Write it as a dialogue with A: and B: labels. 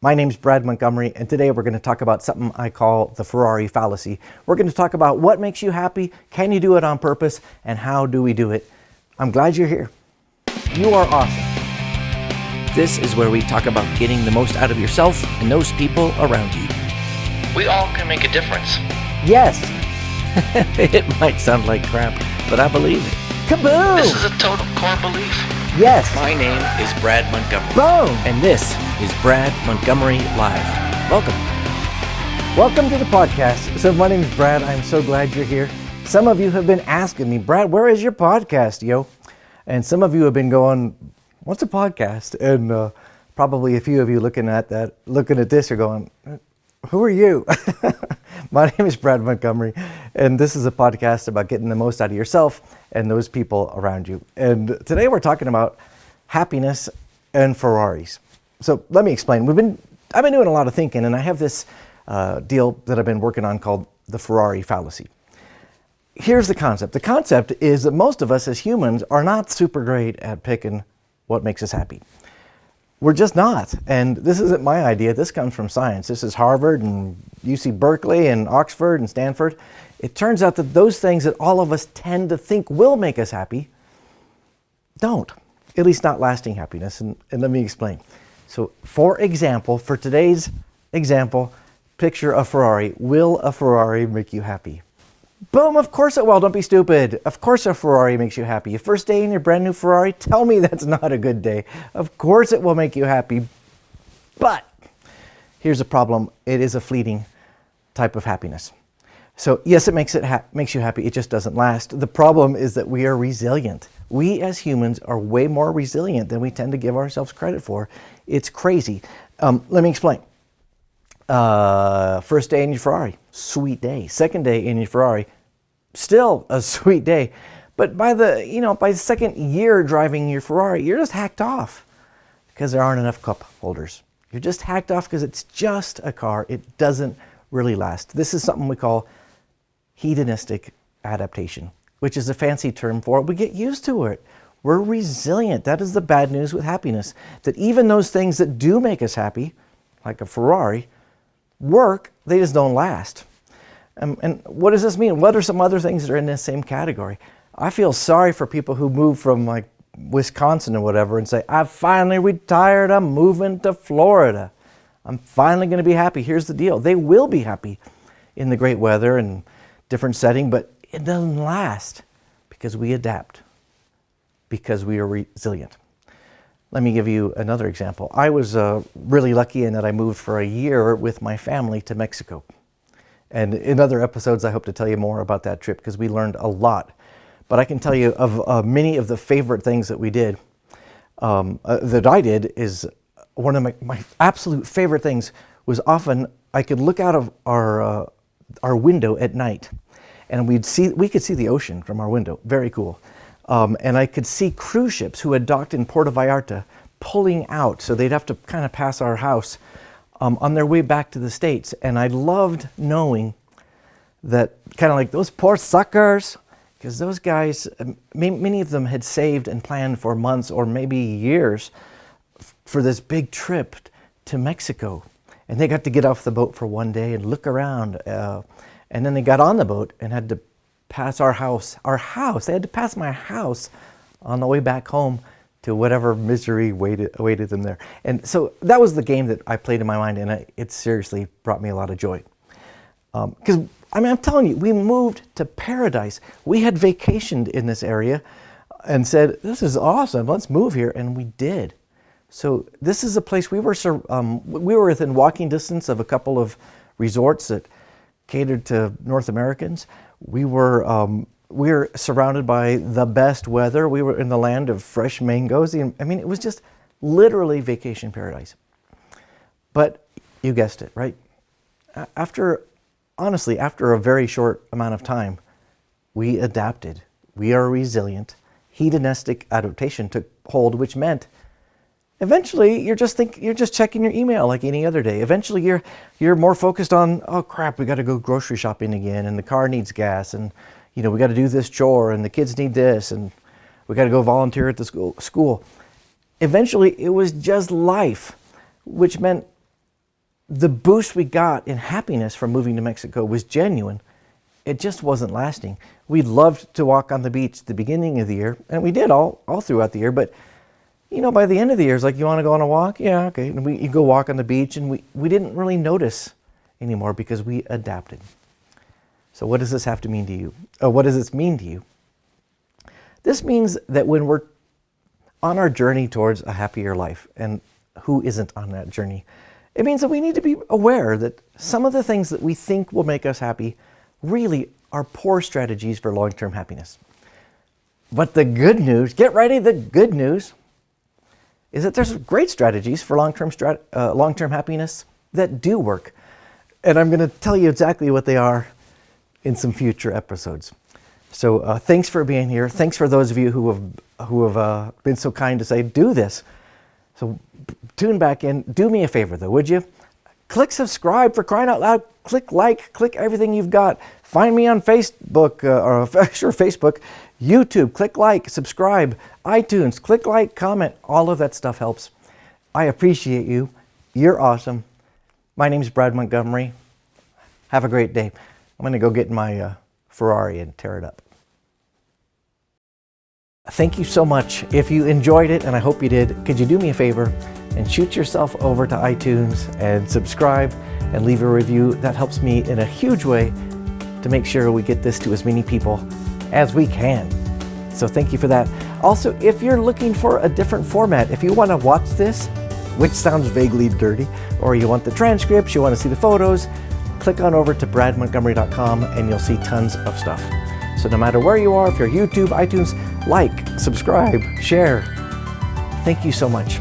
A: My name's Brad Montgomery, and today we're going to talk about something I call the Ferrari Fallacy. We're going to talk about what makes you happy, can you do it on purpose, and how do we do it. I'm glad you're here. You are awesome. This is where we talk about getting the most out of yourself and those people around you.
B: We all can make a difference.
A: Yes.
B: It might sound like crap, but I believe it.
A: Kaboom!
B: This is a total core belief.
A: Yes.
B: My name is Brad Montgomery.
A: Boom!
B: And this is Brad Montgomery Live. Welcome.
A: Welcome to the podcast. So my name is Brad. I'm so glad you're here. Some of you have been asking me, Brad, where is your podcast, yo? And some of you have been going, what's a podcast? And probably a few of you looking at this are going, who are you? My name is Brad Montgomery, and this is a podcast about getting the most out of yourself and those people around you. And today we're talking about happiness and Ferraris. So let me explain. I've been doing a lot of thinking, and I have this deal that I've been working on called the Ferrari Fallacy. Here's the concept. The concept is that most of us as humans are not super great at picking what makes us happy. We're just not. And this isn't my idea. This comes from science. This is Harvard and UC Berkeley and Oxford and Stanford. It turns out that those things that all of us tend to think will make us happy don't. At least not lasting happiness. And let me explain. So for example, for today's example, picture a Ferrari. Will a Ferrari make you happy? Boom, of course it will. Don't be stupid. Of course a Ferrari makes you happy. Your first day in your brand new Ferrari, tell me that's not a good day. Of course it will make you happy. But here's the problem. It is a fleeting type of happiness. So yes, it makes you happy. It just doesn't last. The problem is that we are resilient. We as humans are way more resilient than we tend to give ourselves credit for. It's crazy. Let me explain. First day in your Ferrari, sweet day. Second day in your Ferrari, still a sweet day. But by the second year driving your Ferrari, you're just hacked off because there aren't enough cup holders. You're just hacked off because it's just a car. It doesn't really last. This is something we call hedonistic adaptation, which is a fancy term for it. We get used to it. We're resilient. That is the bad news with happiness, that even those things that do make us happy, like a Ferrari, work, they just don't last. And what does this mean? What are some other things that are in this same category? I feel sorry for people who move from like Wisconsin or whatever and say, I've finally retired, I'm moving to Florida. I'm finally going to be happy. Here's the deal. They will be happy in the great weather and different setting, but it doesn't last because we adapt, because we are resilient. Let me give you another example. I was really lucky in that I moved for a year with my family to Mexico. And in other episodes, I hope to tell you more about that trip because we learned a lot. But I can tell you of many of the favorite things that we did, that I did, is one of my absolute favorite things was often I could look out of our window at night and we could see the ocean from our window. Very cool. And I could see cruise ships who had docked in Puerto Vallarta pulling out, so they'd have to kind of pass our house on their way back to the States. And I loved knowing that, kind of like, those poor suckers, because those guys, many of them had saved and planned for months or maybe years for this big trip to Mexico. And they got to get off the boat for one day and look around. And then they got on the boat and had to pass our house. They had to pass my house on the way back home to whatever misery awaited them there. And so that was the game that I played in my mind, and it seriously brought me a lot of joy. Because, I'm telling you, we moved to paradise. We had vacationed in this area and said, this is awesome, let's move here, and we did. So this is a place we were within walking distance of a couple of resorts that catered to North Americans. We were surrounded by the best weather. We were in the land of fresh mangoes. I mean, it was just literally vacation paradise. But you guessed it, right? After a very short amount of time, we adapted. We are resilient. Hedonistic adaptation took hold, which meant eventually you're just checking your email like any other day. Eventually you're more focused on, oh crap, we got to go grocery shopping again, and the car needs gas, and we got to do this chore, and the kids need this, and we got to go volunteer at the school. Eventually it was just life, which meant the boost we got in happiness from moving to Mexico was genuine. It just wasn't lasting. We loved to walk on the beach at the beginning of the year, and we did all throughout the year, but by the end of the year, it's like, you want to go on a walk? Yeah, okay. And you go walk on the beach, and we didn't really notice anymore because we adapted. So what does this have to mean to you? What does this mean to you? This means that when we're on our journey towards a happier life, and who isn't on that journey, it means that we need to be aware that some of the things that we think will make us happy really are poor strategies for long-term happiness. But the good news, get ready, the good news is that there's great strategies for long-term happiness that do work. And I'm going to tell you exactly what they are in some future episodes. So thanks for being here. Thanks for those of you who have been so kind to say, do this. So tune back in. Do me a favor though, would you? Click subscribe, for crying out loud. Click like, click everything you've got. Find me on Facebook, Facebook, YouTube. Click like, subscribe, iTunes. Click like, comment. All of that stuff helps. I appreciate you. You're awesome. My name's Brad Montgomery. Have a great day. I'm going to go get my Ferrari and tear it up. Thank you so much. If you enjoyed it, and I hope you did, could you do me a favor and shoot yourself over to iTunes and subscribe and leave a review? That helps me in a huge way to make sure we get this to as many people as we can. So thank you for that. Also, if you're looking for a different format, if you want to watch this, which sounds vaguely dirty, or you want the transcripts, you want to see the photos, click on over to bradmontgomery.com and you'll see tons of stuff. So no matter where you are, if you're YouTube, iTunes, like, subscribe, share. Thank you so much.